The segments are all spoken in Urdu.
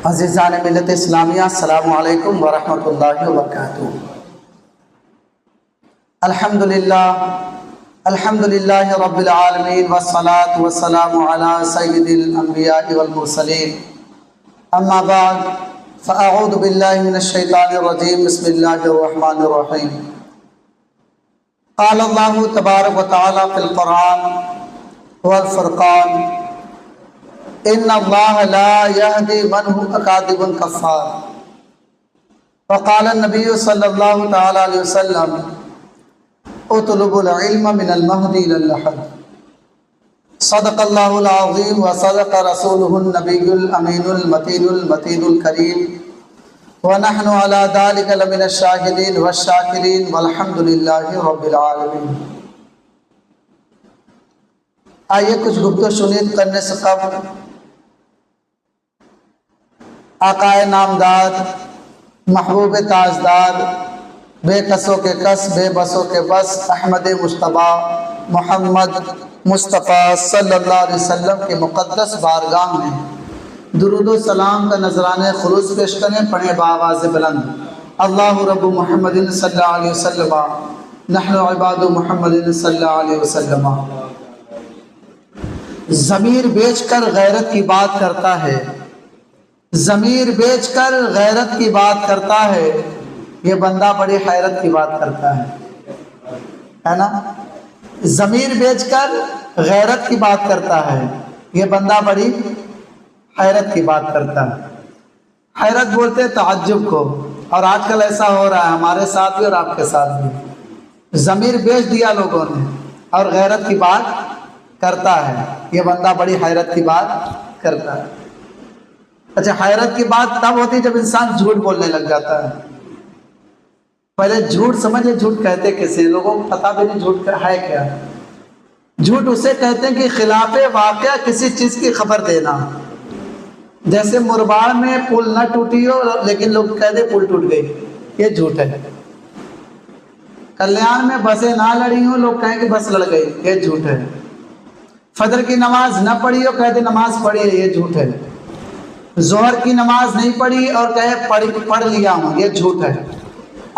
عزیزان ملت اسلامیہ، السلام علیکم ورحمۃ اللہ وبرکاتہ۔ الحمدللہ رب العالمین والصلاة والسلام علی سید الانبیاء والمرسلین، اما بعد فاعوذ باللہ من الشیطان الرجیم، بسم اللہ الرحمن الرحیم۔ قال اللہ تبارک و تعالی فی القرآن والفرقان، ان اللہ لا یہدی من هو کاذب کفار۔ وقال النبی صلی اللہ تعالی علیہ وسلم، اطلبوا العلم من المہد الی اللحد۔ صدق اللہ العظیم وصدق رسولہ النبی الامین المتین الکریم، ونحن علی ذلک لمن الشاہدین والشاکرین والحمد للہ رب العالمین۔ آئیے کچھ گفت و شنید کرنے سے قبل آقائے نامدار، محبوب تاجدار، بے کسوں کے کس بے بسوں کے بس، احمد مجتبیٰ محمد مصطفیٰ صلی اللہ علیہ وسلم کے مقدس بارگاہ میں درود و سلام کا نذرانہ خلوص پیش کریں۔ پڑھیں بآواز بلند، اللہ رب محمد صلی اللہ علیہ وسلم، نحن عباد محمد صلی اللہ علیہ وسلم۔ ضمیر بیچ کر غیرت کی بات کرتا ہے، ضمیر بیچ کر غیرت کی بات کرتا ہے، یہ بندہ بڑی حیرت کی بات کرتا ہے نا؟ ضمیر بیچ کر غیرت کی بات کرتا ہے، یہ بندہ بڑی حیرت کی بات کرتا ہے۔ حیرت بولتے ہیں تعجب کو، اور آج کل ایسا ہو رہا ہے ہمارے ساتھ بھی اور آپ کے ساتھ بھی۔ ضمیر بیچ دیا لوگوں نے اور غیرت کی بات کرتا ہے، یہ بندہ بڑی حیرت کی بات کرتا ہے۔ اچھا، حیرت کی بات تب ہوتی ہے جب انسان جھوٹ بولنے لگ جاتا ہے۔ پہلے جھوٹ سمجھے، جھوٹ کہتے کسے؟ لوگوں کو پتہ بھی نہیں جھوٹ ہے کیا۔ جھوٹ اسے کہتے ہیں کہ خلاف واقعہ کسی چیز کی خبر دینا۔ جیسے مرباڑ میں پل نہ ٹوٹی ہو لیکن لوگ کہتے پل ٹوٹ گئی، یہ جھوٹ ہے۔ کلیان میں بسیں نہ لڑی ہوں، لوگ کہیں کہ بس لڑ گئی، یہ جھوٹ ہے۔ فجر کی نماز نہ پڑھی ہو، کہتے نماز پڑھی ہے، یہ جھوٹ ہے۔ ظہر کی نماز نہیں پڑھی اور کہے پڑھ لیا ہوں، یہ جھوٹ ہے۔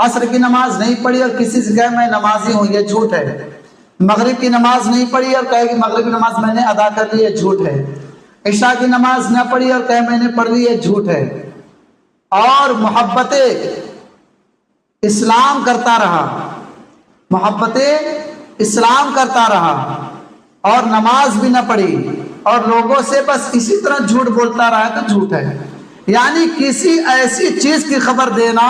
عصر کی نماز نہیں پڑھی اور کسی سے کہے میں نمازی ہوں، یہ جھوٹ ہے۔ مغرب کی نماز نہیں پڑھی اور کہے کہ مغرب کی نماز میں نے ادا کر لی، یہ جھوٹ ہے۔ عشاء کی نماز نہ پڑھی اور کہے میں نے پڑھ لی، یہ جھوٹ ہے۔ اور محبت اسلام کرتا رہا، محبت اسلام کرتا رہا اور نماز بھی نہ پڑھی اور لوگوں سے بس اسی طرح جھوٹ بولتا رہا تو جھوٹ ہے۔ یعنی کسی ایسی چیز کی خبر دینا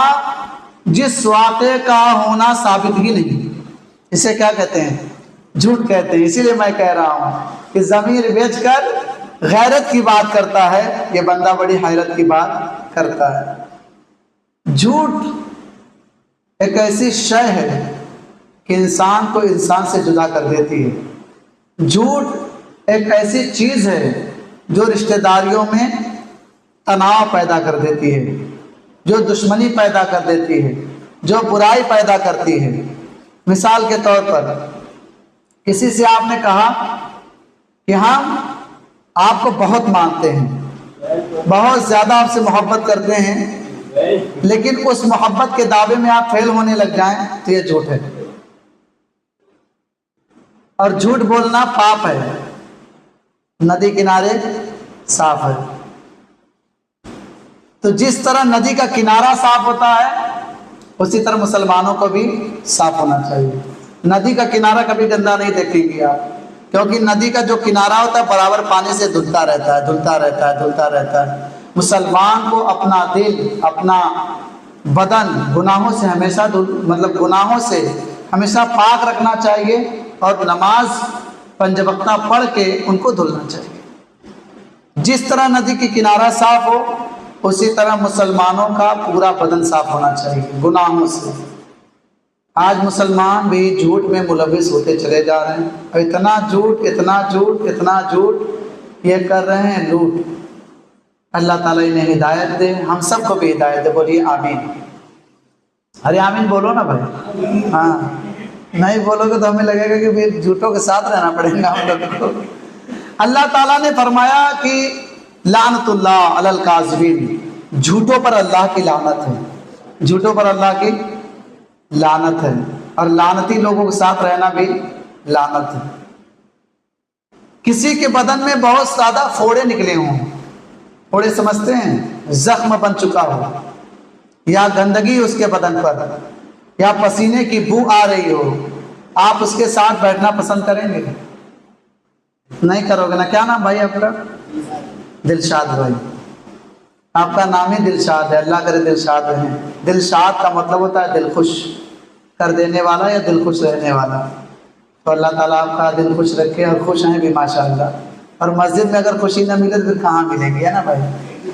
جس واقعے کا ہونا ثابت ہی نہیں، اسے کیا کہتے ہیں؟ جھوٹ کہتے ہیں۔ اسی لیے میں کہہ رہا ہوں کہ ضمیر بیچ کر غیرت کی بات کرتا ہے، یہ بندہ بڑی حیرت کی بات کرتا ہے۔ جھوٹ ایک ایسی شے ہے کہ انسان کو انسان سے جدا کر دیتی ہے۔ جھوٹ ایک ایسی چیز ہے جو رشتہ داریوں میں تناؤ پیدا کر دیتی ہے، جو دشمنی پیدا کر دیتی ہے، جو برائی پیدا کرتی ہے۔ مثال کے طور پر کسی سے آپ نے کہا کہ ہم آپ کو بہت مانتے ہیں، بہت زیادہ آپ سے محبت کرتے ہیں، لیکن اس محبت کے دعوے میں آپ فیل ہونے لگ جائیں تو یہ جھوٹ ہے۔ اور جھوٹ بولنا پاپ ہے، ندی کنارے صاف ہے۔ تو جس طرح ندی کا کنارہ صاف ہوتا ہے اسی طرح مسلمانوں کو بھی صاف ہونا چاہیے۔ ندی کا کنارہ کبھی گندا نہیں دیکھیں گے آپ، کیونکہ ندی کا جو کنارہ ہوتا ہے برابر پانی سے دھلتا رہتا ہے، دھلتا رہتا ہے، دھلتا رہتا ہے۔ مسلمان کو اپنا دل، اپنا بدن گناہوں سے ہمیشہ گناہوں سے ہمیشہ پاک رکھنا چاہیے اور نماز پنج وقتہ پڑھ کے ان کو دھلنا چاہیے۔ جس طرح ندی کی کنارہ صاف ہو اسی طرح مسلمانوں کا پورا بدن صاف ہونا چاہیے گناہوں سے۔ آج مسلمان بھی جھوٹ میں ملوث ہوتے چلے جا رہے ہیں، اور اتنا جھوٹ اتنا جھوٹ اتنا جھوٹ یہ کر رہے ہیں لوٹ۔ اللہ تعالیٰ انہیں ہدایت دے، ہم سب کو بھی ہدایت دے، بولیے آمین۔ ارے آمین بولو نا بھائی، ہاں نہیں بولو گے تو ہمیں لگے گا کہ جھوٹوں کے ساتھ رہنا پڑے گا ہم لوگوں کو۔ اللہ تعالیٰ نے فرمایا کہ لعنت اللہ علی الکاذبین، جھوٹوں پر اللہ کی لعنت ہے، جھوٹوں پر اللہ کی لعنت ہے، اور لعنتی لوگوں کے ساتھ رہنا بھی لعنت ہے۔ کسی کے بدن میں بہت زیادہ پھوڑے نکلے ہوں، پھوڑے سمجھتے ہیں، زخم بن چکا ہو، یا گندگی اس کے بدن پر، یا پسینے کی بو آ رہی ہو، آپ اس کے ساتھ بیٹھنا پسند کریں گے؟ نہیں کرو گے نا۔ کیا نام بھائی آپ کا؟ دلشاد بھائی، آپ کا نام ہی دلشاد ہے، اللہ کرے دلشاد رہیں۔ دلشاد کا مطلب ہوتا ہے دل خوش کر دینے والا یا دل خوش رہنے والا، تو اللہ تعالیٰ آپ کا دل خوش رکھے، اور خوش ہیں بھی ماشاءاللہ۔ اور مسجد میں اگر خوشی نہ ملے تو پھر کہاں ملے گی، ہے نا بھائی؟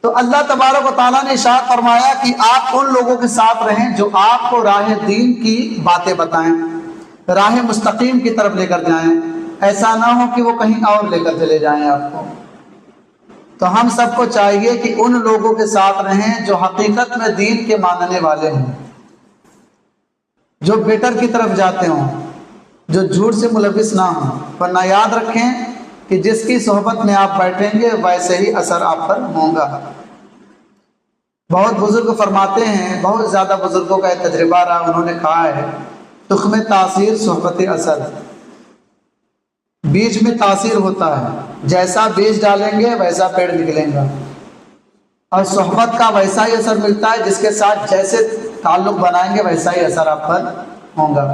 تو اللہ تبارک و تعالیٰ نے ارشاد فرمایا کہ آپ ان لوگوں کے ساتھ رہیں جو آپ کو راہ دین کی باتیں بتائیں، راہ مستقیم کی طرف لے کر جائیں، ایسا نہ ہو کہ وہ کہیں اور لے کر چلے جائیں آپ کو۔ تو ہم سب کو چاہیے کہ ان لوگوں کے ساتھ رہیں جو حقیقت میں دین کے ماننے والے ہوں، جو بیٹر کی طرف جاتے ہوں، جو جھوٹ سے ملوث نہ ہوں، ورنہ یاد رکھیں کہ جس کی صحبت میں آپ بیٹھیں گے ویسے ہی اثر آپ پر ہوگا۔ بہت بزرگ فرماتے ہیں، بہت زیادہ بزرگوں کا ایک تجربہ رہا، انہوں نے کہا ہے تخم تاثیر صحبت اثر، بیج میں تاثیر ہوتا ہے، جیسا بیج ڈالیں گے ویسا پیڑ نکلیں گا، اور صحبت کا ویسا ہی اثر ملتا ہے، جس کے ساتھ جیسے تعلق بنائیں گے ویسا ہی اثر آپ پر ہوگا۔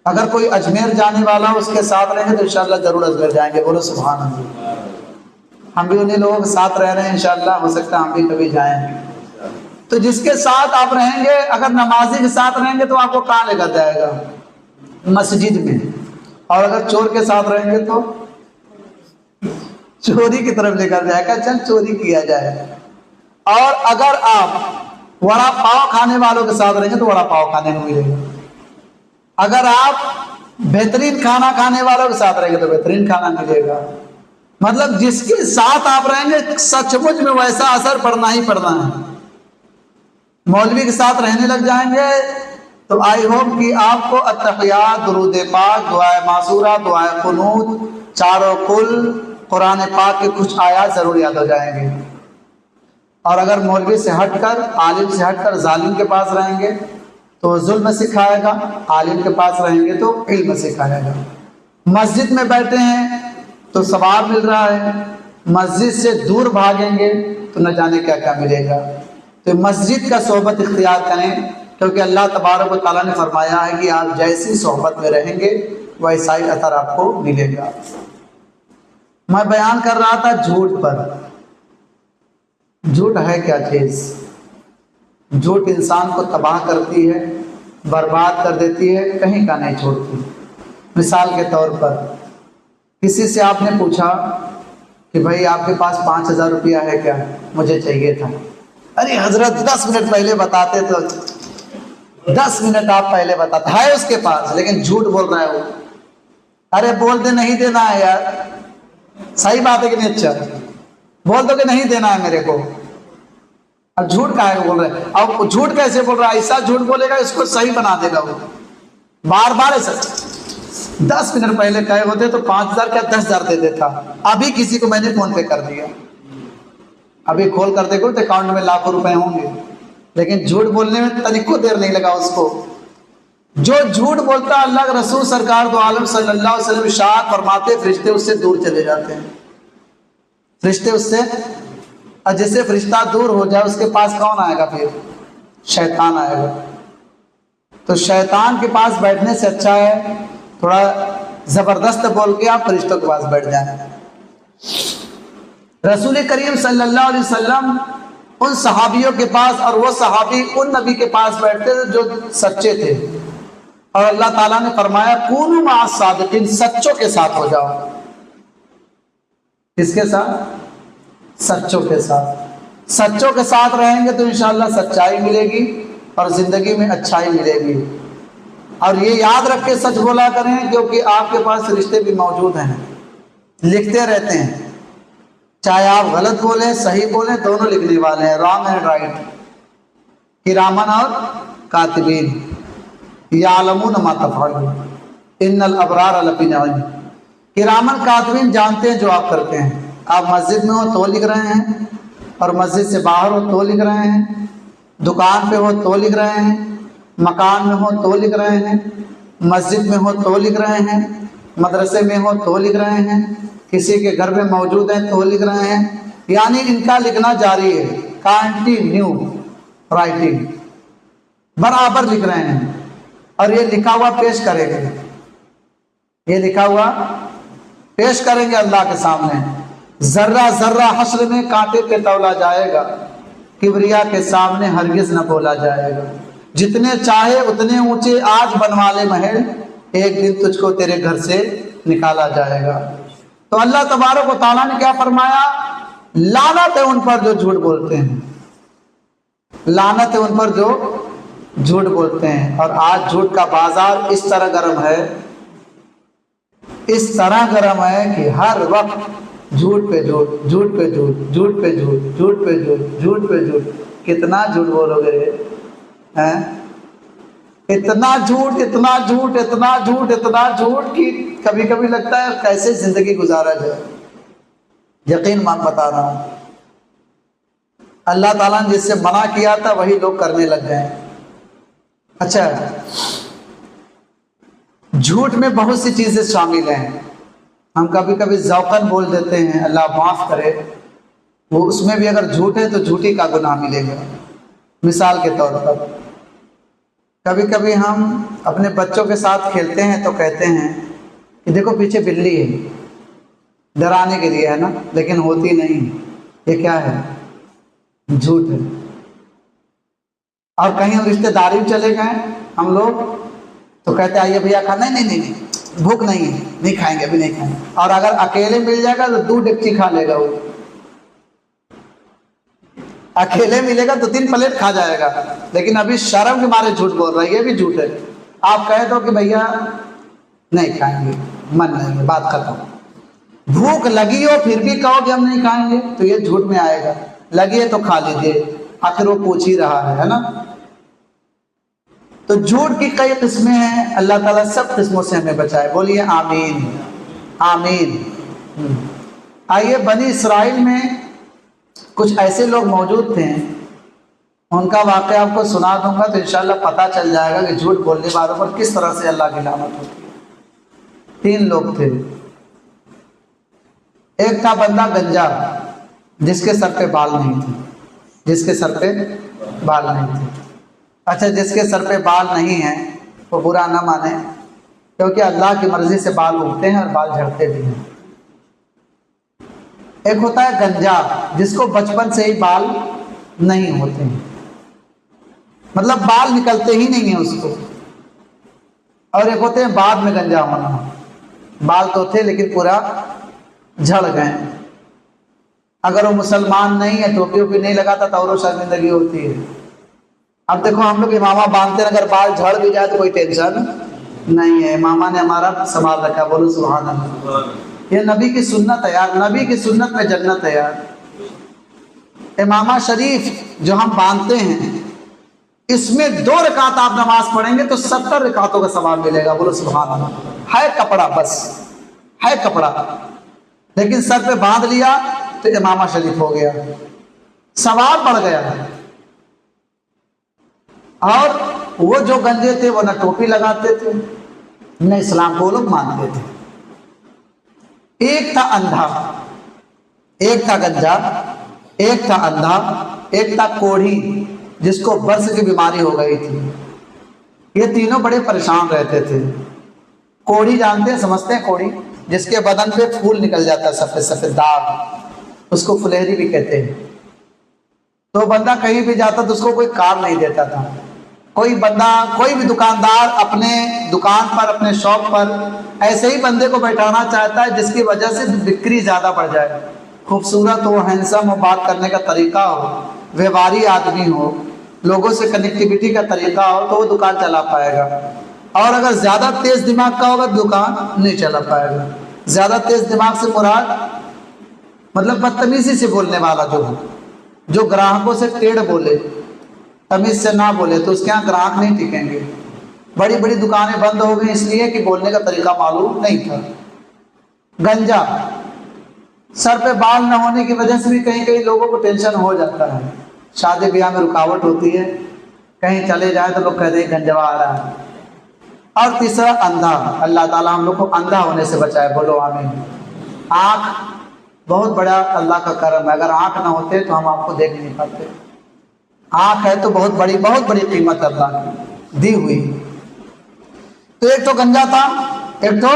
اگر کوئی اجمیر جانے والا اس کے ساتھ رہیں گے تو انشاءاللہ ضرور اجمیر جائیں گے، بولو سبحان اللہ۔ ہم بھی انہیں لوگوں کے ساتھ رہ رہے ہیں، انشاءاللہ ہو سکتا ہے ہم بھی کبھی جائیں۔ تو جس کے ساتھ آپ رہیں گے، اگر نمازی کے ساتھ رہیں گے تو آپ کو کہاں لے کر جائے گا؟ مسجد میں۔ اور اگر چور کے ساتھ رہیں گے تو چوری کی طرف لے کر جائے گا، چل چوری کیا جائے۔ اور اگر آپ وڑا پاؤ کھانے والوں کے ساتھ رہیں گے تو وڑا پاؤ کھانے کو ملے گا۔ اگر آپ بہترین کھانا کھانے والوں کے ساتھ رہیں گے تو بہترین کھانا ملے گا۔ مطلب جس کے ساتھ آپ رہیں گے سچ مچ میں ویسا اثر پڑنا ہی پڑنا ہے۔ مولوی کے ساتھ رہنے لگ جائیں گے تو آئی ہوپ کہ آپ کو التحیات، درود پاک، دعائے معصورہ، دعائے قنوت، چاروں کل، قرآن پاک کے کچھ آیات ضرور یاد ہو جائیں گے۔ اور اگر مولوی سے ہٹ کر، عالم سے ہٹ کر ظالم کے پاس رہیں گے تو ظلم سکھائے گا، عالم کے پاس رہیں گے تو علم سکھائے گا۔ مسجد میں بیٹھے ہیں تو ثواب مل رہا ہے، مسجد سے دور بھاگیں گے تو نہ جانے کیا کیا ملے گا۔ تو مسجد کا صحبت اختیار کریں، کیونکہ اللہ تبارک و تعالیٰ نے فرمایا ہے کہ آپ جیسی صحبت میں رہیں گے ویسا ہی اثر آپ کو ملے گا۔ میں بیان کر رہا تھا جھوٹ پر۔ جھوٹ ہے کیا چیز؟ جھوٹ انسان کو تباہ کرتی ہے، برباد کر دیتی ہے، کہیں کا نہیں چھوڑتی۔ مثال کے طور پر کسی سے آپ نے پوچھا کہ بھائی آپ کے پاس 5,000 روپیہ ہے کیا؟ مجھے چاہیے تھا۔ ارے حضرت 10 منٹ پہلے بتاتے تو 10 منٹ آپ پہلے بتاتے، ہے اس کے پاس لیکن جھوٹ بول رہا ہے وہ۔ ارے بول دے نہیں دینا ہے یار، صحیح بات ہے کہ نہیں؟ اچھا بول دو کہ نہیں دینا ہے میرے کو، اب جھوٹ کا ہے بول رہے۔ اب جھوٹ کیسے بول رہا ہے؟ ایسا جھوٹ بولے گا اس کو صحیح بنا دے گا وہ، بار بار ایسا۔ 10 منٹ پہلے کہے ہوتے تو 5,000 کیا 10,000 دے دیتا۔ ابھی کسی کو میں نے فون پے کر دیا، ابھی کھول کر دیکھو تو اکاؤنٹ میں لاکھوں روپے ہوں گے، لیکن جھوٹ بولنے میں تنکو دیر نہیں لگا اس کو۔ جو جھوٹ بولتا اللہ کے رسول سرکار دو عالم صلی اللہ علیہ وسلم ارشاد فرماتے فرشتے اس سے دور چلے جاتے ہیں۔ فرشتے اس سے، اور جس سے فرشتہ دور ہو جائے اس کے پاس کون آئے گا؟ پھر شیطان آئے گا۔ تو شیطان کے پاس بیٹھنے سے اچھا ہے تھوڑا زبردست بول کے آپ فرشتوں کے پاس بیٹھ جائیں۔ رسول کریم صلی اللہ علیہ وسلم ان صحابیوں کے پاس، اور وہ صحابی ان نبی کے پاس بیٹھتے تھے جو سچے تھے، اور اللہ تعالیٰ نے فرمایا کونوا مع الصادقین، سچوں کے ساتھ ہو جاؤ۔ کس کے ساتھ؟ سچوں کے ساتھ۔ سچوں کے ساتھ رہیں گے تو انشاءاللہ سچائی ملے گی اور زندگی میں اچھائی ملے گی۔ اور یہ یاد رکھ کے سچ بولا کریں، کیونکہ آپ کے پاس رشتے بھی موجود ہیں، لکھتے رہتے ہیں، چاہے آپ غلط بولیں صحیح بولیں دونوں لکھنے والے ہیں، رانگ اینڈ رائٹ، کرامن اور کاتبین یعلمون ما تفعلون ان الابرار لفی نعیم۔ کرامن کاتبین جانتے ہیں جو آپ کرتے ہیں۔ آپ مسجد میں ہو تو لکھ رہے ہیں، اور مسجد سے باہر ہو تو لکھ رہے ہیں، دکان پہ ہو تو لکھ رہے ہیں، مکان میں ہو تو لکھ رہے ہیں، مسجد میں ہو تو لکھ رہے ہیں، مدرسے میں ہو تو لکھ رہے ہیں، کسی کے گھر میں موجود ہیں تو لکھ رہے ہیں، یعنی ان کا لکھنا جاری ہے، کنٹینیو رائٹنگ، برابر لکھ رہے ہیں، اور یہ لکھا ہوا پیش کریں گے، یہ لکھا ہوا پیش کریں گے اللہ کے سامنے، ذرہ ذرہ حشر میں کانٹے پہ تولا جائے گا، کبریا کے سامنے ہرگز نہ بولا جائے گا، جتنے چاہے اتنے اونچے آج بنوا لے محل، ایک دن تجھ کو تیرے گھر سے نکالا جائے گا۔ تو اللہ تبارک و تعالیٰ نے کیا فرمایا؟ لعنت ہے ان پر جو جھوٹ بولتے ہیں، لعنت ہے ان پر جو جھوٹ بولتے ہیں۔ اور آج جھوٹ کا بازار اس طرح گرم ہے، اس طرح گرم ہے کہ ہر وقت جھوٹ پہ جھوٹ، جھوٹ پہ جھوٹ، جھوٹ پہ جھوٹ، جھوٹ پہ جھوٹ، جھوٹ پہ جھوٹ۔ کتنا جھوٹ بولو گے؟ اتنا جھوٹ، اتنا جھوٹ، اتنا جھوٹ، اتنا جھوٹ کہ کبھی کبھی لگتا ہے کیسے زندگی گزارا جائے۔ یقین مان بتا رہا ہوں، اللہ تعالیٰ نے جس سے منع کیا تھا وہی لوگ کرنے لگ گئے۔ اچھا، جھوٹ میں بہت سی چیزیں شامل ہیں، ہم کبھی کبھی ذوقاً بول دیتے ہیں، اللہ معاف کرے، وہ اس میں بھی اگر جھوٹ ہے تو جھوٹی کا گناہ ملے گا۔ مثال کے طور پر کبھی کبھی ہم اپنے بچوں کے ساتھ کھیلتے ہیں تو کہتے ہیں کہ دیکھو پیچھے بلی ہے، ڈرانے کے لیے ہے نا، لیکن ہوتی نہیں، یہ کیا ہے؟ جھوٹ ہے۔ اور کہیں ہم رشتہ داری میں چلے گئے ہم لوگ تو کہتے آئیے بھیا کھانا، نہیں بھوک نہیں ہے، نہیں کھائیں گے، ابھی نہیں کھائیں گے، اور اگر اکیلے مل جائے گا تو 2 ڈیگچی کھا لے گا، وہ اکیلے ملے گا تو 3 پلیٹ کھا جائے گا، لیکن ابھی شرم کے مارے جھوٹ بول رہا ہے، یہ بھی جھوٹ ہے۔ آپ کہہ دو کہ بھیا نہیں کھائیں گے، من نہیں ہے، بات ختم۔ بھوک لگی ہو پھر بھی کہو کہ ہم نہیں کھائیں گے تو یہ جھوٹ میں آئے گا، لگی ہے تو کھا لیجیے، آخر وہ پوچھ ہی رہا ہے نا۔ تو جھوٹ کی کئی قسمیں ہیں، اللہ تعالیٰ سب قسموں سے ہمیں بچائے، بولیے آمین، آمین۔ آئیے، بنی اسرائیل میں کچھ ایسے لوگ موجود تھے، ان کا واقعہ آپ کو سنا دوں گا تو انشاءاللہ پتہ چل جائے گا کہ جھوٹ بولنے والوں پر کس طرح سے اللہ کی لعنت ہوتی ہے۔ 3 لوگ تھے، ایک تھا بندہ گنجا، جس کے سر پہ بال نہیں تھے، جس کے سر پہ بال نہیں تھے۔ اچھا، جس کے سر پہ بال نہیں ہیں وہ برا نہ مانے، کیونکہ اللہ کی مرضی سے بال اگتے ہیں اور بال جھڑتے بھی ہیں۔ ایک ہوتا ہے گنجا، جس کو بچپن سے ہی بال نہیں ہوتے ہیں، مطلب بال نکلتے ہی نہیں ہیں اس کو۔ اور ایک ہوتے ہیں بعد میں گنجا ہونا، بال تو تھے لیکن پورا جھڑ گئے۔ اگر وہ مسلمان نہیں ہے، ٹوپی ووپی نہیں لگاتا تو اور وہ شرمندگی ہوتی ہے۔ اب دیکھو ہم لوگ امامہ باندھتے ہیں، اگر بال جھڑ بھی جائے تو کوئی ٹینشن نہیں ہے، امامہ نے ہمارا سنبھال رکھا، بولو سبحان اللہ۔ یہ نبی کی سنت ہے یار، نبی کی سنت میں جنت ہے یار۔ امامہ شریف جو ہم باندھتے ہیں، اس میں 2 رکعت آپ نماز پڑھیں گے تو 70 رکعتوں کا ثواب ملے گا، بولو سبحان اللہ۔ ہے کپڑا، بس ہے کپڑا، لیکن سر پہ باندھ لیا تو امامہ شریف ہو گیا، ثواب بڑھ گیا۔ اور وہ جو گنجے تھے وہ نہ ٹوپی لگاتے تھے نہ اسلام کو وہ لوگ مانتے تھے۔ ایک تھا اندھا، ایک تھا گنجا، ایک تھا اندھا، ایک تھا کوڑھی جس کو برس کی بیماری ہو گئی تھی۔ یہ تینوں بڑے پریشان رہتے تھے۔ کوڑھی جانتے ہیں، سمجھتے ہیں کوڑھی؟ جس کے بدن پہ پھول نکل جاتا ہے، سفید سفید داغ، اس کو فلیری بھی کہتے ہیں۔ تو بندہ کہیں بھی جاتا تو اس کو کوئی کام نہیں دیتا تھا۔ کوئی بندہ، کوئی بھی دکاندار اپنے دکان پر، اپنے شاپ پر ایسے ہی بندے کو بیٹھانا چاہتا ہے جس کی وجہ سے بکری زیادہ بڑھ جائے، خوبصورت ہو، ہینڈسم ہو، بات کرنے کا طریقہ ہو، ویوہاری آدمی ہو، لوگوں سے کنیکٹیویٹی کا طریقہ ہو تو وہ دکان چلا پائے گا۔ اور اگر زیادہ تیز دماغ کا ہوگا دکان نہیں چلا پائے گا۔ زیادہ تیز دماغ سے مراد مطلب بدتمیزی سے بولنے والا جو گراہکوں سے ٹیڑھ بولے، تمیز سے نہ بولے، تو اس کے یہاں گراہک نہیں ٹکیں گے۔ بڑی بڑی دکانیں بند ہو گئی اس لیے کہ بولنے کا طریقہ معلوم نہیں تھا۔ گنجا سر پہ بال نہ ہونے کی وجہ سے بھی کہیں کہیں لوگوں کو ٹینشن ہو جاتا ہے، شادی بیاہ میں رکاوٹ ہوتی ہے، کہیں چلے جائیں تو لوگ کہتے ہیں گنجوا آ رہا ہے۔ اور تیسرا اندھا، اللہ تعالیٰ ہم لوگ کو اندھا ہونے سے بچائے، بولو آمین۔ آنکھ بہت بڑا اللہ کا کرم ہے، اگر آنکھ نہ ہوتے تو ہم آپ کو دیکھ نہیں پاتے۔ آنکھ ہے تو بہت بڑی قیمت اللہ کی دی ہوئی۔ تو ایک تو گنجا تھا، ایک تو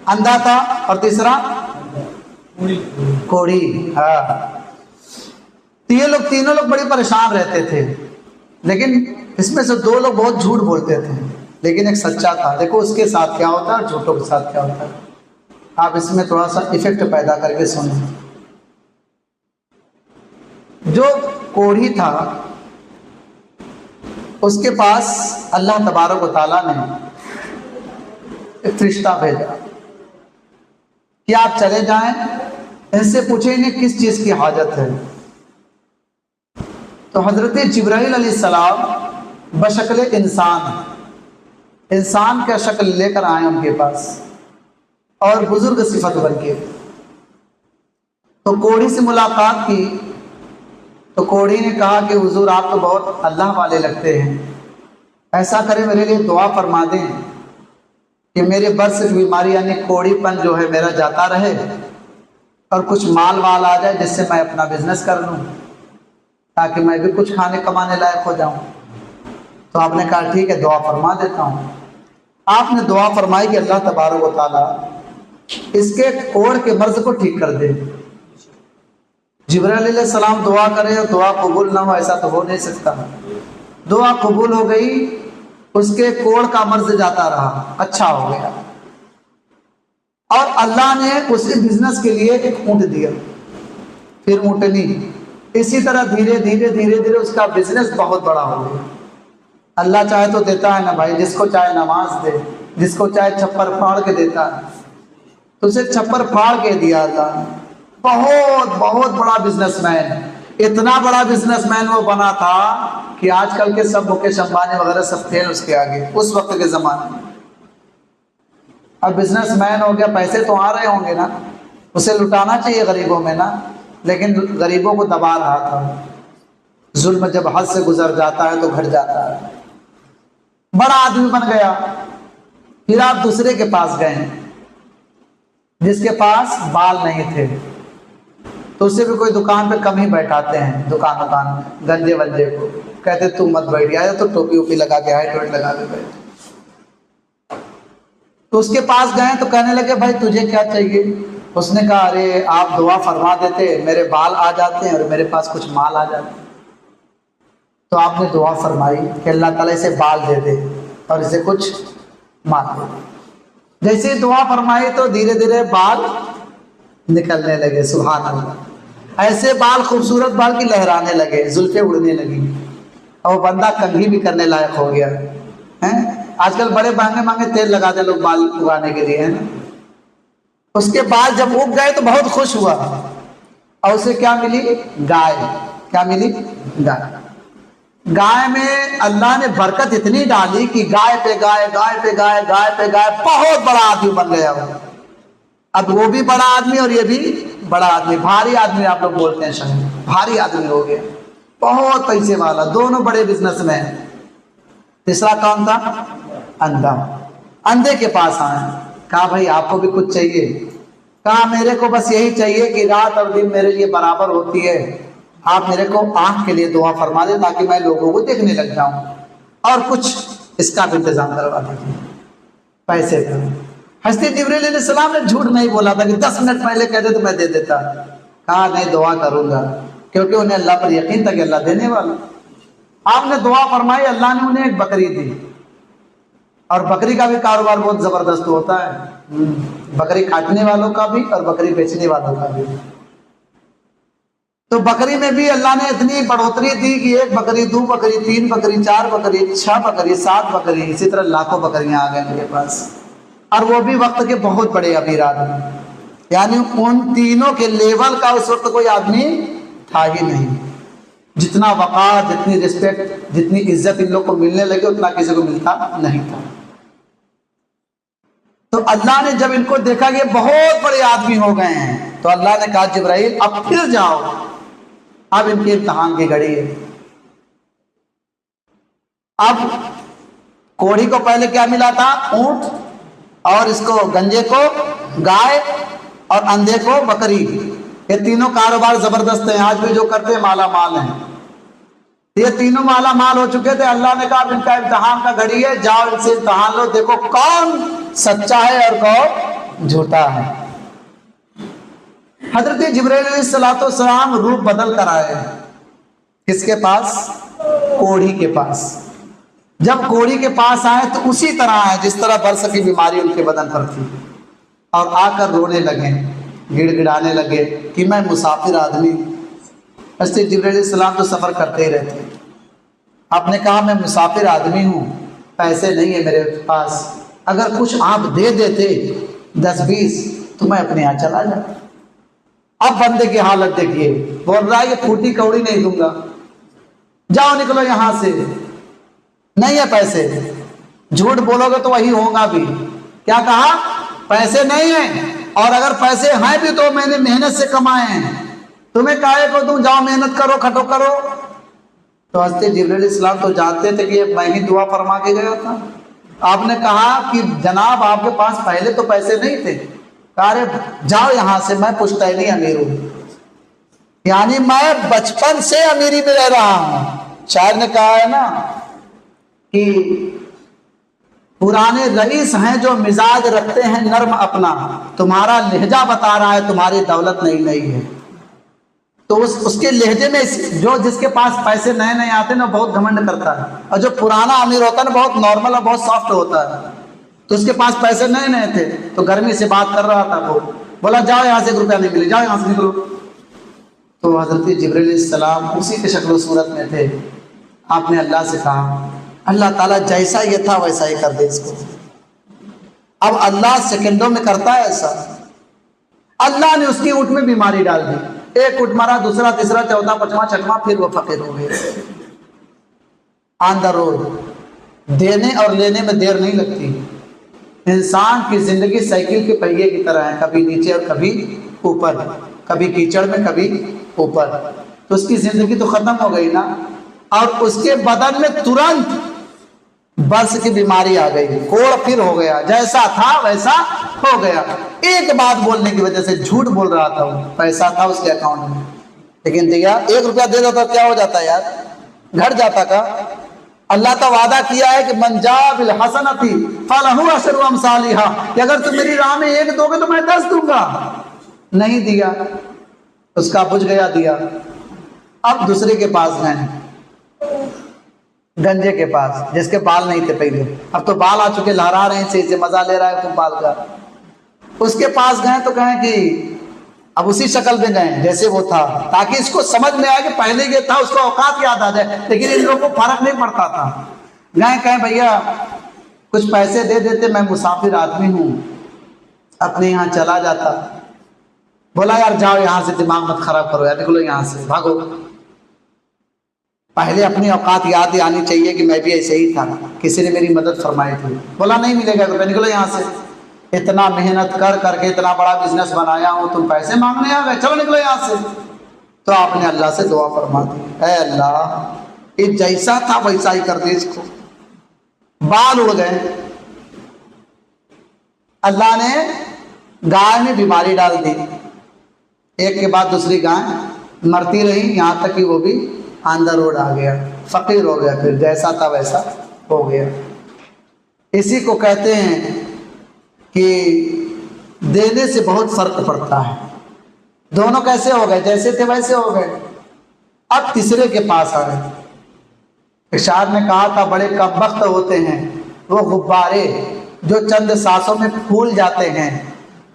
اندھا تھا، اور تیسرا کوڑی۔ ہاں، تینوں لوگ بڑے پریشان رہتے تھے، لیکن اس میں سے دو لوگ بہت جھوٹ بولتے تھے، لیکن ایک سچا تھا۔ دیکھو اس کے ساتھ کیا ہوتا ہے اور جھوٹوں کے ساتھ کیا ہوتا ہے، آپ اس میں تھوڑا سا ایفیکٹ پیدا کر کے سنیں۔ جو کوڑھی تھا اس کے پاس اللہ تبارک و تعالیٰ نے ایک فرشتہ بھیجا کہ آپ چلے جائیں، ان سے پوچھیں انہیں کس چیز کی حاجت ہے۔ تو حضرت جبرائیل علیہ السلام بشکل انسان کا شکل لے کر آئے ان کے پاس، اور بزرگ صفت بن کے۔ تو کوڑھی سے ملاقات کی تو کوڑھی نے کہا کہ حضور آپ تو بہت اللہ والے لگتے ہیں، ایسا کریں میرے لیے دعا فرما دیں کہ میرے برس کی بیماری یعنی کوڑھی پن جو ہے میرا جاتا رہے، اور کچھ مال آ جائے جس سے میں اپنا بزنس کر لوں، تاکہ میں بھی کچھ کھانے کمانے لائق ہو جاؤں۔ تو آپ نے کہا ٹھیک ہے، دعا فرما دیتا ہوں۔ آپ نے دعا فرمائی کہ اللہ تبارک و تعالیٰ اس کے کوڑ کے مرض کو ٹھیک کر دے۔ جبرائیل علیہ السلام دعا کرے اور دعا قبول نہ ہو، ایسا تو ہو نہیں سکتا۔ دعا قبول ہو گئی، اس کے کوڑ کا مرض جاتا رہا، اچھا ہو گیا، اور اللہ نے اسی بزنس کے لیے ایک اونٹ دیا، پھر اونٹنی۔ اسی طرح دھیرے دھیرے اس کا بزنس بہت بڑا ہو گیا۔ اللہ چاہے تو دیتا ہے نا بھائی، جس کو چاہے نماز دے، جس کو چاہے چھپر پھاڑ کے دیتا ہے، تو اسے چھپر پھاڑ کے دیا اللہ نے۔ بہت بڑا بزنس مین، اتنا بڑا بزنس مین وہ بنا تھا کہ آج کل کے سب مکیش امبانی وغیرہ سب فیل اس کے آگے، اس وقت کے زمانے میں۔ اب بزنس مین ہو گیا، پیسے تو آ رہے ہوں گے نا، اسے لٹانا چاہیے غریبوں میں نا، لیکن غریبوں کو دبا رہا تھا۔ ظلم جب حد سے گزر جاتا ہے تو گھٹ جاتا ہے۔ بڑا آدمی بن گیا۔ پھر آپ دوسرے کے پاس گئے جس کے پاس بال نہیں تھے، تو اسے بھی کوئی دکان پہ کم ہی بیٹھاتے ہیں، دکان میں گنجے ونجے کو کہتے تم مت بیٹھ گیا، تو ٹوپی ووپی لگا کے ہائٹ وائٹ لگا کے بیٹھ۔ تو اس کے پاس گئے تو کہنے لگے بھائی تجھے کیا چاہیے؟ اس نے کہا ارے آپ دعا فرما دیتے، میرے بال آ جاتے ہیں اور میرے پاس کچھ مال آ جاتے ہیں۔ تو آپ نے دعا فرمائی کہ اللہ تعالیٰ اسے بال دے دے اور اسے کچھ مال دے دے۔ جیسے دعا فرمائی تو دھیرے دھیرے بال نکلنے لگے، سبحان اللہ، ایسے بال خوبصورت بال کی لہرانے لگے، زلفیں اڑنے لگی، اور وہ بندہ کنگھی بھی کرنے لائق ہو گیا ہے۔ آج کل بڑے مہنگے تیل لگاتے لوگ بال اگانے کے لیے، ہے نا۔ اس کے بال جب اگ گئے تو بہت خوش ہوا، اور اسے کیا ملی؟ گائے۔ کیا ملی؟ گائے۔ گائے میں اللہ نے برکت اتنی ڈالی کہ گائے پہ گائے، گائے پہ گائے، گائے پہ گائے، بہت بڑا آدمی بن گیا وہ۔ اب وہ بھی بڑا آدمی اور یہ بھی بڑا آدمی، بھاری آدمی آپ لوگ بولتے ہیں شاید، بھاری آدمی ہو گیا، بہت پیسے والا، دونوں بڑے بزنس مین۔ تیسرا کون تھا؟ اندھا۔ اندھے کے پاس آئے، کہا بھائی آپ کو بھی کچھ چاہیے؟ کہا میرے کو بس یہی چاہیے کہ رات اور دن میرے لیے برابر ہوتی ہے، آپ میرے کو آنکھ کے لیے دعا فرما دیں تاکہ میں لوگوں کو دیکھنے لگ جاؤں، اور کچھ اس کا بھی انتظام کروا دیجیے پیسے کا۔ حضرت جبرائیل علیہ السلام نے جھوٹ نہیں بولا تھا کہ 10 منٹ پہلے کہہ دے تو میں دے دیتا، کہا نہیں دعا کروں گا، کیونکہ انہیں اللہ پر یقین تھا کہ اللہ دینے والا۔ آپ نے دعا فرمائی، اللہ نے انہیں ایک بکری دی، اور بکری کا بھی کاروبار بہت زبردست ہوتا ہے، بکری کاٹنے والوں کا بھی اور بکری بیچنے والوں کا بھی۔ تو بکری میں بھی اللہ نے اتنی بڑھوتری دی کہ 1 بکری، 2 بکری، 3 بکری، 4 بکری، 6 بکری، 7 بکری، اسی طرح لاکھوں بکریاں آ گئے ان کے پاس، اور وہ بھی وقت کے بہت بڑے امیر آدمی، یعنی ان تینوں کے لیول کا اس وقت کوئی آدمی تھا ہی نہیں۔ جتنا وقار، جتنی رسپیکٹ، جتنی عزت ان لوگ کو ملنے لگے اتنا کسی کو ملتا نہیں تھا۔ تو اللہ نے جب ان کو دیکھا کہ بہت بڑے آدمی ہو گئے ہیں، تو اللہ نے کہا جبرائیل اب پھر جاؤ، اب ان کے امتحان کی گھڑی ہے۔ اب کوڑھی کو پہلے کیا ملا تھا؟ اونٹ، اور اس کو گنجے کو گائے، اور اندھے کو بکری۔ یہ تینوں کاروبار زبردست ہیں، آج بھی جو کرتے ہیں مالا مال ہیں۔ یہ تینوں مالا مال ہو چکے تھے، اللہ نے کہا ان کا امتحان کا گھڑی ہے، جاؤ ان سے امتحان لو، دیکھو کون سچا ہے اور کون جھوٹا ہے۔ حضرت جبرائیل علیہ السلام روح بدل کر آئے، کس کے پاس؟ کوڑھی کے پاس۔ جب کوڑھی کے پاس آئے تو اسی طرح آئے جس طرح برس کی بیماری ان کے بدن پر تھی، اور آ کر رونے لگے، گڑ گڑانے لگے کہ میں مسافر آدمی۔ حضرت جبرائیل علیہ السلام تو سفر کرتے ہی رہتے، آپ نے کہا میں مسافر آدمی ہوں، پیسے نہیں ہے میرے پاس، اگر کچھ آپ دے دیتے 10-20 تو میں اپنے یہاں چلا جاتا۔ اب بندے کی حالت دیکھیے، بول رہا ہے کہ پھوٹی کوڑی نہیں دوں گا، جاؤ نکلو یہاں سے، نہیں ہے پیسے۔ جھوٹ بولو گے تو وہی ہوگا بھی، کیا کہا؟ پیسے نہیں ہیں، اور اگر پیسے ہیں بھی تو میں نے محنت سے کمائے ہیں، تمہیں کاہے کو دوں، جاؤ محنت کرو، کھٹو کرو۔ تو حضرت جبرائیل علیہ السلام تو جانتے تھے کہ یہ میں ہی دعا فرما کے گیا تھا۔ آپ نے کہا کہ جناب آپ کے پاس پہلے تو پیسے نہیں تھے، کہا رے جاؤ یہاں سے، میں پشتینی امیر ہوں، یعنی میں بچپن سے امیری میں رہ رہا ہوں۔ شاعر نے کہا ہے نا کہ پرانے رئیس ہیں جو مزاج رکھتے ہیں نرم اپنا، تمہارا لہجہ بتا رہا ہے تمہاری دولت نئی نئی ہے۔ تو اس کے لہجے میں جو جس کے پاس پیسے نئے نئے آتے ہیں نا بہت گھمنڈ کرتا ہے، اور جو پرانا امیر ہوتا ہے نا بہت نارمل اور بہت سافٹ ہوتا ہے۔ تو اس کے پاس پیسے نئے نئے تھے تو گرمی سے بات کر رہا تھا، وہ بولا جاؤ یہاں سے، 1 روپیہ نہیں ملے، جاؤ یہاں سے نکلو۔ تو حضرت جبرائیل علیہ السلام اسی کے شکل و صورت میں تھے، آپ نے اللہ سے کہا اللہ تعالیٰ جیسا یہ تھا ویسا ہی کر دے اس کو۔ اب اللہ سیکنڈوں میں کرتا ہے ایسا۔ اللہ نے اس کی اونٹ میں بیماری ڈال دی، ایک اونٹ مرا، دوسرا، تیسرا، چوتھا، پانچواں، چھٹواں، پھر وہ فقیر ہو گئے۔ آن دا روڈ، دینے اور لینے میں دیر نہیں لگتی۔ انسان کی زندگی سائیکل کے پہیے کی طرح ہے، کبھی نیچے اور کبھی اوپر، کبھی کیچڑ میں کبھی اوپر۔ تو اس کی زندگی تو ختم ہو گئی نا، اور اس کے بدن میں ترنت برس کی بیماری آ گئی، کوڑ پھر ہو گیا، جیسا تھا ویسا ہو گیا۔ ایک بات بولنے کی وجہ سے جھوٹ بول رہا تھا، وہ پیسہ تھا اس کے اکاؤنٹ میں، لیکن دیا 1 روپیہ دے دیتا کیا ہو جاتا یار، گھٹ جاتا کا۔ اللہ کا وعدہ کیا ہے کہ من جاء بالحسنۃ فلہ عشر امثالھا، کہ اگر تم میری راہ میں 1 دو گے تو میں 10 دوں گا۔ نہیں دیا، اس کا بجھ گیا دیا۔ اب دوسرے کے پاس گئے، گنجے کے پاس، جس کے بال نہیں تھے پہلے، اب تو بال آ چکے، لہرا رہے ہیں، سے مزہ لے رہا ہے خوب بال کا۔ اس کے پاس گئے تو کہیں کہ اب اسی شکل میں گئے جیسے وہ تھا، تاکہ اس کو سمجھ میں آئے کہ پہلے یہ تھا، اس کو اوقات یاد آ جائے، لیکن ان لوگوں کو فرق نہیں پڑتا تھا۔ گئے کہیں بھیا کچھ پیسے دے دیتے، میں مسافر آدمی ہوں، اپنے یہاں چلا جاتا۔ بولا یار جاؤ یہاں سے، دماغ مت خراب کرو یار، نکلو یہاں سے، بھاگو۔ پہلے اپنی اوقات یاد آنی چاہیے کہ میں بھی ایسے ہی تھا، کسی نے میری مدد فرمائی تھی۔ بولا نہیں ملے گا روپے، نکلو یہاں سے، اتنا محنت کر کر کے اتنا بڑا بزنس بنایا ہوں، تم پیسے مانگنے آ گئے، چلو نکلو یہاں سے۔ تو آپ نے اللہ سے دعا فرما دی، اے اللہ یہ جیسا تھا ویسا ہی کر دے اس کو۔ بال اڑ گئے، اللہ نے گائے میں بیماری ڈال دی، ایک کے بعد دوسری گائے مرتی رہی، یہاں تک کہ وہ بھی آن دا روڈ آ گیا، فقیر ہو گیا، پھر جیسا تھا ویسا ہو گیا۔ اسی کو کہتے ہیں کہ دینے سے بہت فرق پڑتا ہے۔ دونوں کیسے ہو گئے؟ جیسے تھے ویسے ہو گئے۔ اب تیسرے کے پاس آ گئے۔ شاعر نے کہا تھا بڑے کم بخت ہوتے ہیں وہ غبارے جو چند سانسوں میں پھول جاتے ہیں،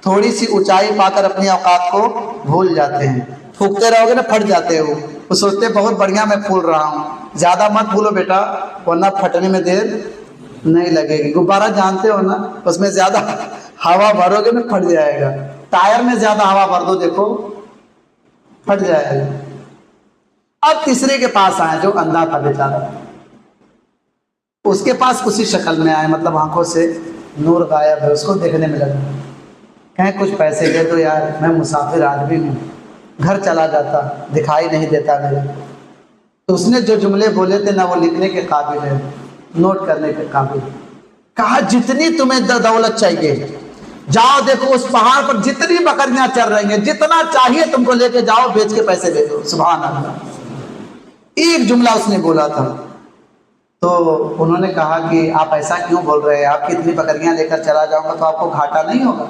تھوڑی سی اونچائی پا کر اپنی اوقات کو بھول جاتے ہیں۔ پھونکتے رہو گے نا پھٹ جاتے ہو، وہ سوچتے بہت بڑھیا میں پھول رہا ہوں، زیادہ مت پھولو بیٹا ورنہ پھٹنے میں دیر نہیں لگے گی۔ غبارہ جانتے ہو نا، اس میں زیادہ ہوا بھرو گے نا پھٹ جائے گا، ٹائر میں زیادہ ہوا بھر دو دیکھو پھٹ جائے گا۔ اب تیسرے کے پاس آئے جو اندھا تھا بیچارہ، اس کے پاس اسی شکل میں آئے، مطلب آنکھوں سے نور غائب ہے، اس کو دیکھنے میں لگا۔ کہیں کچھ پیسے دے دو یار، میں مسافر آدمی ہوں، گھر چلا جاتا، دکھائی نہیں دیتا میرے۔ تو اس نے جو جملے بولے تھے نا وہ لکھنے کے قابل ہے، نوٹ کرنے کے قابل۔ کہا جتنی تمہیں دولت چاہیے جاؤ، دیکھو اس پہاڑ پر جتنی بکریاں چر رہی ہیں، جتنا چاہیے تم کو لے کے جاؤ، بیچ کے پیسے دے دو۔ سبحان اللہ، ایک جملہ اس نے بولا تھا۔ تو انہوں نے کہا کہ آپ ایسا کیوں بول رہے ہیں، آپ کی اتنی بکریاں لے کر چلا جاؤں گا تو آپ کو گھاٹا نہیں ہوگا؟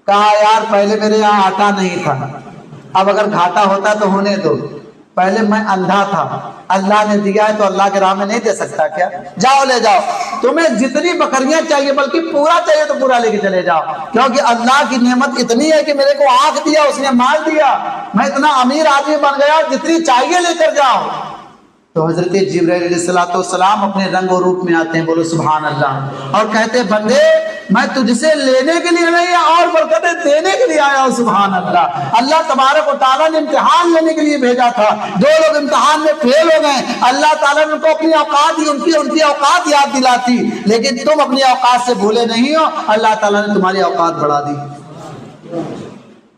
کہا یار پہلے میرے یہاں آٹا نہیں تھا، اب اگر گھاٹا ہوتا تو ہونے دو، پہلے میں اندھا تھا، اللہ نے دیا ہے تو اللہ کے راہ میں نہیں دے سکتا کیا؟ جاؤ لے جاؤ، تمہیں جتنی بکریاں چاہیے بلکہ پورا چاہیے تو پورا لے کے چلے جاؤ، کیونکہ اللہ کی نعمت اتنی ہے کہ میرے کو آنکھ دیا، اس نے مال دیا، میں اتنا امیر آدمی بن گیا، جتنی چاہیے لے کر جاؤ۔ تو حضرت جبرائیل علیہ السلام اپنے رنگ و روپ میں آتے ہیں، بولو سبحان اللہ، اور کہتے ہیں بندے میں تجھ سے لینے کے لیے نہیں اور برکتیں دینے کے لیے آیا ہوں۔ سبحان اللہ، اللہ تبارک و تعالیٰ نے امتحان لینے کے لیے بھیجا تھا، دو لوگ امتحان میں فیل ہو گئے، اللہ تعالیٰ نے ان کو اپنی اوقات دی، ان کی اوقات یاد دلاتی، لیکن تم اپنی اوقات سے بھولے نہیں ہو، اللہ تعالیٰ نے تمہاری اوقات بڑھا دی۔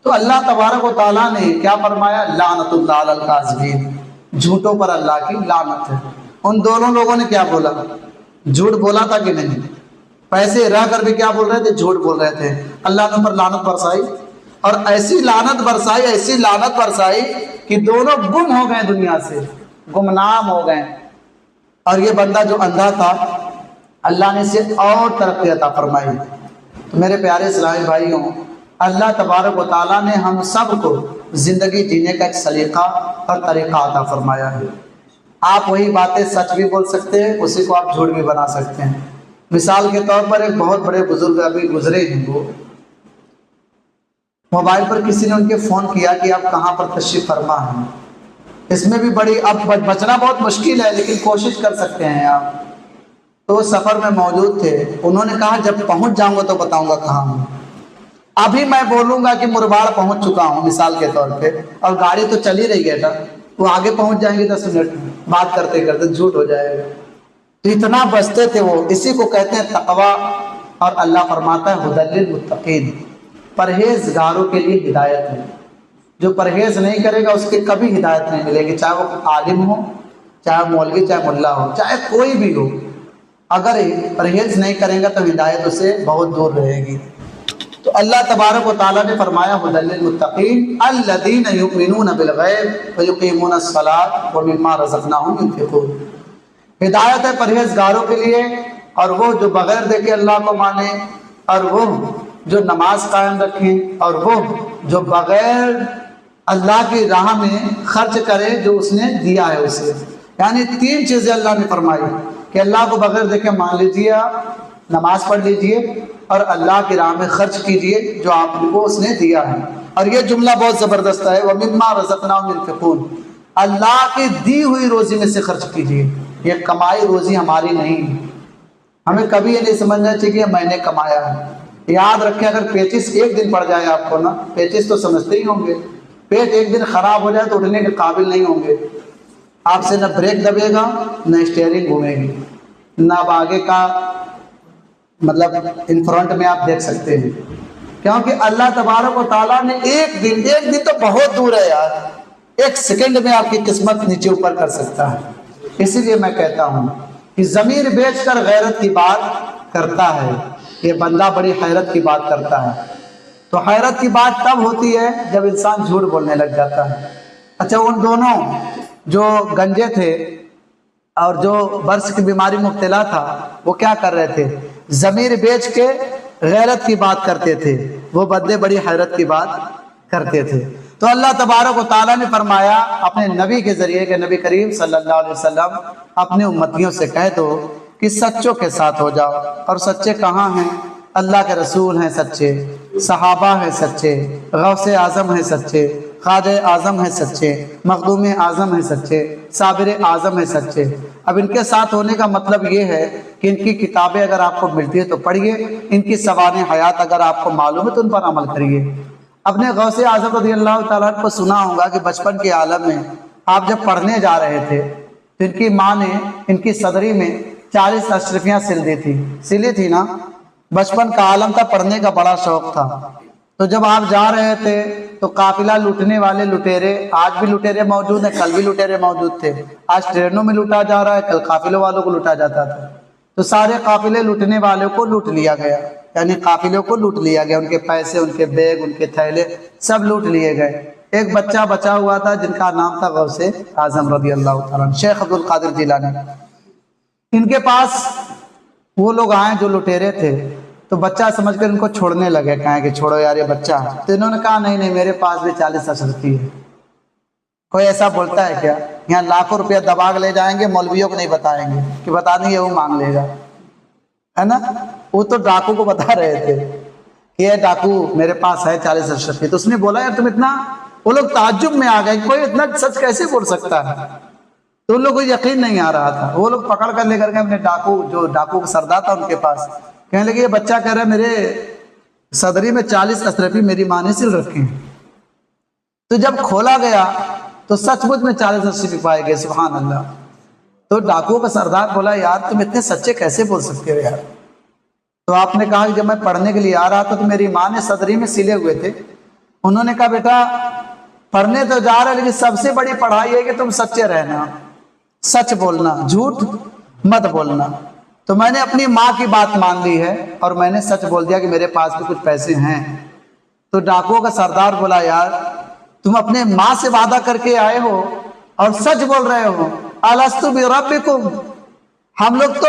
تو اللہ تبارک و تعالیٰ نے کیا فرمایا؟ لعنت اللہ علی الکاذبین، جھوٹوں پر اللہ کی لعنت ہے۔ ان دونوں لوگوں نے کیا بولا؟ جھوٹ بولا تھا کہ نہیں؟ پیسے رہ کر بھی کیا بول رہے تھے؟ جھوٹ بول رہے تھے۔ اللہ نے پر لعنت برسائی، اور ایسی لعنت برسائی کہ دونوں گم ہو گئے، دنیا سے گمنام ہو گئے۔ اور یہ بندہ جو اندھا تھا، اللہ نے اسے اور ترقی عطا فرمائی۔ تو میرے پیارے اسلامی بھائیوں، اللہ تبارک و تعالیٰ نے ہم سب کو زندگی جینے کا ایک سلیقہ اور طریقہ عطا فرمایا ہے۔ آپ وہی باتیں سچ بھی بول سکتے ہیں، اسی کو آپ جھوٹ بھی بنا سکتے ہیں۔ مثال کے طور پر ایک بہت بڑے بزرگ ابھی گزرے ہیں، وہ موبائل پر کسی نے ان کے فون کیا کہ آپ کہاں پر تشریف فرما ہیں۔ اس میں بھی بڑی، اب بچنا بہت مشکل ہے لیکن کوشش کر سکتے ہیں آپ۔ تو سفر میں موجود تھے، انہوں نے کہا جب پہنچ جاؤں گا تو بتاؤں گا کہاں ہوں۔ ابھی میں بولوں گا کہ مرباڑ پہنچ چکا ہوں مثال کے طور پہ، اور گاڑی تو چل ہی رہی ہے نا، وہ آگے پہنچ جائیں گے 10 منٹ میں، بات کرتے کرتے جھوٹ ہو جائے گا۔ تو اتنا بچتے تھے وہ، اسی کو کہتے ہیں تقویٰ، اور اللہ فرماتا ہے ہدی للمتقین، پرہیزگاروں کے لیے ہدایت ہے۔ جو پرہیز نہیں کرے گا اس کے کبھی ہدایت نہیں ملے گی، چاہے وہ عالم ہو، چاہے مولوی، چاہے ملا ہو، چاہے کوئی بھی ہو، اگر پرہیز نہیں کرے گا تو ہدایت اسے بہت دور رہے گی۔ تو اللہ تبارک و تعالیٰ نے فرمایا ہدی للمتقین الذین یؤمنون بالغیب ویقیمون الصلاۃ ومما رزقناہم ينفقون۔ ہدایت ہے پرہیزگاروں کے لیے، اور وہ جو بغیر دیکھے اللہ کو مانے، اور وہ جو نماز قائم رکھیں، اور وہ جو بغیر اللہ کی راہ میں خرچ کرے جو اس نے دیا ہے اسے۔ یعنی 3 چیزیں اللہ نے فرمائی کہ اللہ کو بغیر دیکھے مان لیجیے، نماز پڑھ لیجئے، اور اللہ کی راہ میں خرچ کیجئے جو آپ کو اس نے دیا ہے۔ اور یہ جملہ بہت زبردست ہے، وَمِمَّا رَزَقْنَاهُمْ يُنْفِقُونَ، اللہ کی دی ہوئی روزی میں سے خرچ کیجئے۔ یہ کمائی روزی ہماری نہیں ہے، ہمیں کبھی یہ نہیں سمجھنا چاہیے کہ میں نے کمایا ہے۔ یاد رکھیں اگر پیچس ایک دن پڑ جائے آپ کو نا، پیچس تو سمجھتے ہی ہوں گے، پیٹ ایک دن خراب ہو جائے تو اٹھنے کے قابل نہیں ہوں گے، آپ سے نہ بریک دبے گا، نہ اسٹیئرنگ گھومے گی، نہ اب آگے کا مطلب ان فرنٹ میں آپ دیکھ سکتے ہیں، کیونکہ اللہ تبارک و تعالیٰ نے ایک دن تو بہت دور ہے یار، 1 سیکنڈ میں آپ کی قسمت نیچے اوپر کر سکتا ہے۔ اسی لیے میں کہتا ہوں کہ ضمیر بیچ کر غیرت کی بات کرتا ہے، یہ بندہ بڑی حیرت کی بات کرتا ہے۔ تو حیرت کی بات تب ہوتی ہے جب انسان جھوٹ بولنے لگ جاتا ہے۔ اچھا، ان دونوں جو گنجے تھے اور جو برس کی بیماری مبتلا تھا، وہ کیا کر رہے تھے؟ ضمیر بیچ کے غیرت کی بات کرتے تھے، وہ بندے بڑی حیرت کی بات کرتے تھے۔ تو اللہ تبارک و تعالیٰ نے فرمایا اپنے نبی کے ذریعے کہ نبی کریم صلی اللہ علیہ وسلم اپنے امتیوں سے کہہ دو کہ سچوں کے ساتھ ہو جاؤ۔ اور سچے کہاں ہیں؟ اللہ کے رسول ہیں سچے، صحابہ ہیں سچے، غوث اعظم ہیں سچے، خواجہ اعظم ہیں سچے، مخدوم اعظم ہیں سچے، صابر اعظم ہیں سچے۔ اب ان کے ساتھ ہونے کا مطلب یہ ہے کہ ان کی کتابیں اگر آپ کو ملتی ہے تو پڑھیے، ان کی سوانح حیات اگر آپ کو معلوم ہے تو ان پر عمل کریے۔ اپنے غوث اعظم رضی اللہ تعالیٰ کو سنا ہوگا کہ بچپن کے عالم میں آپ جب پڑھنے جا رہے تھے تو ان کی ماں نے ان کی صدری میں 40 اشرفیاں سلی تھی نا۔ بچپن کا عالم تھا، پڑھنے کا بڑا شوق تھا، تو جب آپ جا رہے تھے تو قافلہ لوٹنے والے لٹیرے، آج بھی لٹیرے موجود ہیں، کل بھی لٹیرے موجود تھے، آج ٹرینوں میں لوٹا جا رہا ہے، کل قافلوں والوں کو لوٹا جاتا تھا، تو سارے قافلے لوٹنے والوں کو لوٹ لیا گیا، یعنی قافلوں کو لوٹ لیا گیا، ان کے پیسے، ان کے بیگ، ان کے تھیلے سب لوٹ لیے گئے۔ ایک بچہ بچا ہوا تھا جن کا نام تھا غوث اعظم رضی اللہ تعالیٰ عنہ، شیخ عبد القادر جیلانی۔ ان کے پاس وہ لوگ آئے جو لٹیرے تھے، تو بچہ سمجھ کر ان کو چھوڑنے لگے، کہیں کہ چھوڑو یار یہ بچہ ہے، تو انہوں نے کہا نہیں میرے پاس بھی 40 اشرفی ہے۔ کوئی ایسا بولتا ہے کیا؟ یہاں لاکھوں روپیہ دبا کے لے جائیں گے، مولویوں کو نہیں بتائیں گے کہ بتا دیں یہ وہ مانگ لے گا، ہے نا؟ وہ تو ڈاکو کو بتا رہے تھے کہ یہ ڈاکو میرے پاس ہے 40 اشرفی، تو اس نے بولا یار تم اتنا، وہ لوگ تعجب میں آ گئے، کوئی اتنا سچ کیسے بول سکتا ہے؟ تو ان لوگوں کو یقین نہیں آ رہا تھا، وہ لوگ پکڑ کر لے کر کے اپنے ڈاکو، جو ڈاکو کا سردار تھا ان کے پاس، کہنے لگے یہ بچہ کہہ رہا ہے میرے صدری میں 40 اشرفی میری ماں نے سل رکھے ہیں۔ تو جب کھولا گیا تو سچ مچ میں 40 اشرفی پائے گئے، سبحان اللہ۔ تو ڈاکو کا سردار بولا یار تم اتنے سچے کیسے بول سکتے ہو یار؟ تو آپ نے کہا کہ جب میں پڑھنے کے لیے آ رہا تھا تو میری ماں نے صدری میں سلے ہوئے تھے، انہوں نے کہا بیٹا پڑھنے تو جا رہا ہے لیکن سب سے بڑی پڑھائی ہے کہ تم سچے رہنا، سچ بولنا، جھوٹ مت بولنا۔ تو میں نے اپنی ماں کی بات مان لی ہے اور میں نے سچ بول دیا کہ میرے پاس بھی کچھ پیسے ہیں۔ تو ڈاکو کا سردار بولا یار تم اپنے ماں سے وعدہ کر کے آئے ہو اور سچ بول رہے ہو، الستُ بربکم، ہم لوگ تو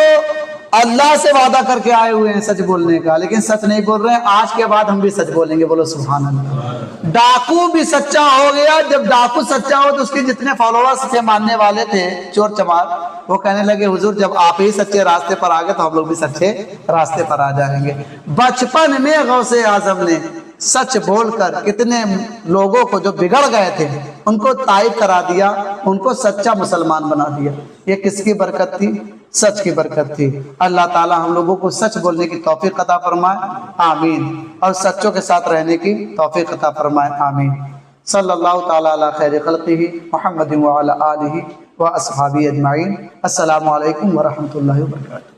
اللہ سے وعدہ کر کے آئے ہوئے ہیں سچ بولنے کا، لیکن سچ نہیں بول رہے ہیں، آج کے بعد ہم بھی سچ بولیں گے، بولو سبحان اللہ۔ ڈاکو بھی سچا ہو گیا۔ جب ڈاکو سچا ہو تو اس کے جتنے فالوورز تھے، ماننے والے تھے، چور چمار، وہ کہنے لگے حضور جب آپ ہی سچے راستے پر آ گئے تو ہم لوگ بھی سچے راستے پر آ جائیں گے۔ بچپن میں غوث اعظم نے سچ بول کر کتنے لوگوں کو جو بگڑ گئے تھے ان کو تائب کرا دیا، ان کو سچا مسلمان بنا دیا۔ یہ کس کی برکت تھی؟ سچ کی برکت تھی۔ اللہ تعالی ہم لوگوں کو سچ بولنے کی توفیق عطا فرمائے، آمین، اور سچوں کے ساتھ رہنے کی توفیق عطا فرمائے، آمین۔ صلی اللہ تعالی علی خیر خلقہ محمد وعلی آلہ واصحابہ اجمعین۔ السلام علیکم ورحمۃ اللہ وبرکاتہ۔